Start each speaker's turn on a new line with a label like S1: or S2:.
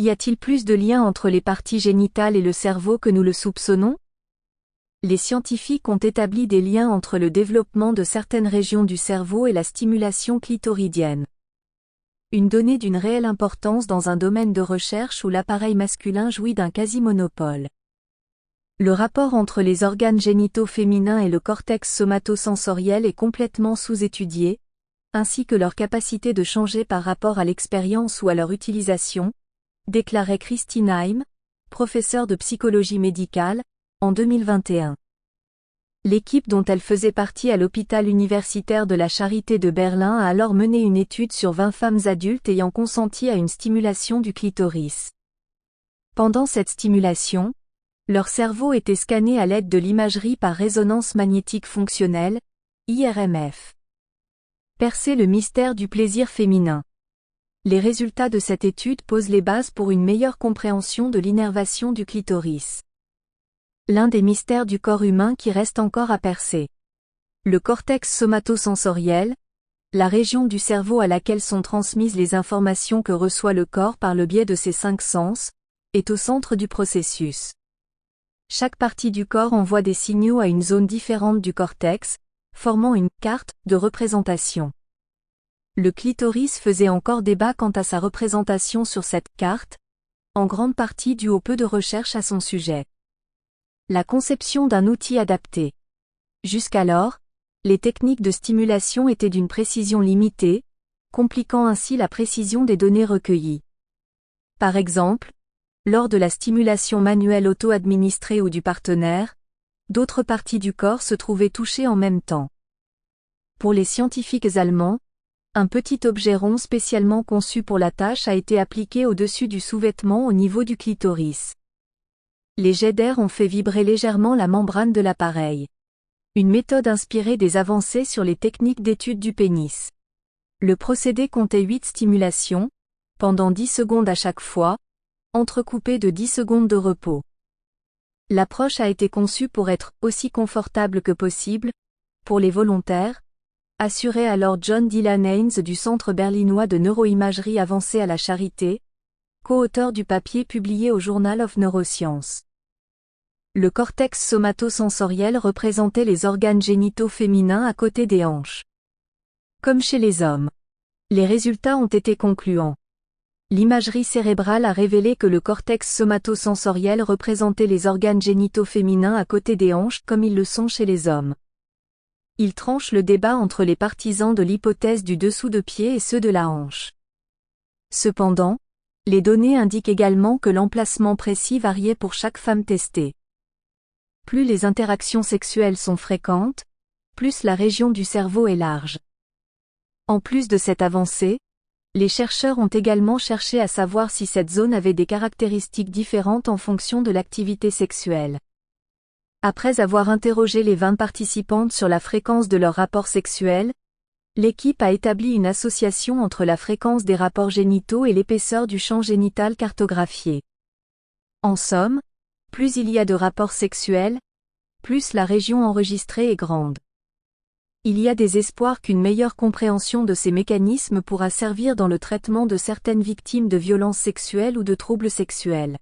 S1: Y a-t-il plus de liens entre les parties génitales et le cerveau que nous le soupçonnons? Les scientifiques ont établi des liens entre le développement de certaines régions du cerveau et la stimulation clitoridienne. Une donnée d'une réelle importance dans un domaine de recherche où l'appareil masculin jouit d'un quasi-monopole. Le rapport entre les organes génitaux féminins et le cortex somatosensoriel est complètement sous-étudié, ainsi que leur capacité de changer par rapport à l'expérience ou à leur utilisation, déclarait Christine Heim, professeure de psychologie médicale, en 2021. L'équipe dont elle faisait partie à l'hôpital universitaire de la Charité de Berlin a alors mené une étude sur 20 femmes adultes ayant consenti à une stimulation du clitoris. Pendant cette stimulation, leur cerveau était scanné à l'aide de l'imagerie par résonance magnétique fonctionnelle, IRMF. Percer le mystère du plaisir féminin. Les résultats de cette étude posent les bases pour une meilleure compréhension de l'innervation du clitoris. L'un des mystères du corps humain qui reste encore à percer. Le cortex somatosensoriel, la région du cerveau à laquelle sont transmises les informations que reçoit le corps par le biais de ses 5 sens, est au centre du processus. Chaque partie du corps envoie des signaux à une zone différente du cortex, formant une carte de représentation. Le clitoris faisait encore débat quant à sa représentation sur cette carte, en grande partie dû au peu de recherche à son sujet. La conception d'un outil adapté. Jusqu'alors, les techniques de stimulation étaient d'une précision limitée, compliquant ainsi la précision des données recueillies. Par exemple, lors de la stimulation manuelle auto-administrée ou du partenaire, d'autres parties du corps se trouvaient touchées en même temps. Pour les scientifiques allemands, un petit objet rond spécialement conçu pour la tâche a été appliqué au-dessus du sous-vêtement au niveau du clitoris. Les jets d'air ont fait vibrer légèrement la membrane de l'appareil. Une méthode inspirée des avancées sur les techniques d'étude du pénis. Le procédé comptait 8 stimulations, pendant 10 secondes à chaque fois, entrecoupées de 10 secondes de repos. L'approche a été conçue pour être aussi confortable que possible, pour les volontaires, assurait alors John Dylan Haynes du Centre berlinois de neuroimagerie avancée à la Charité, co-auteur du papier publié au Journal of Neuroscience. Le cortex somatosensoriel représentait les organes génitaux féminins à côté des hanches. Comme chez les hommes. Les résultats ont été concluants. L'imagerie cérébrale a révélé que le cortex somatosensoriel représentait les organes génitaux féminins à côté des hanches comme ils le sont chez les hommes. Il tranche le débat entre les partisans de l'hypothèse du dessous de pied et ceux de la hanche. Cependant, les données indiquent également que l'emplacement précis variait pour chaque femme testée. Plus les interactions sexuelles sont fréquentes, plus la région du cerveau est large. En plus de cette avancée, les chercheurs ont également cherché à savoir si cette zone avait des caractéristiques différentes en fonction de l'activité sexuelle. Après avoir interrogé les 20 participantes sur la fréquence de leurs rapports sexuels, l'équipe a établi une association entre la fréquence des rapports génitaux et l'épaisseur du champ génital cartographié. En somme, plus il y a de rapports sexuels, plus la région enregistrée est grande. Il y a des espoirs qu'une meilleure compréhension de ces mécanismes pourra servir dans le traitement de certaines victimes de violences sexuelles ou de troubles sexuels.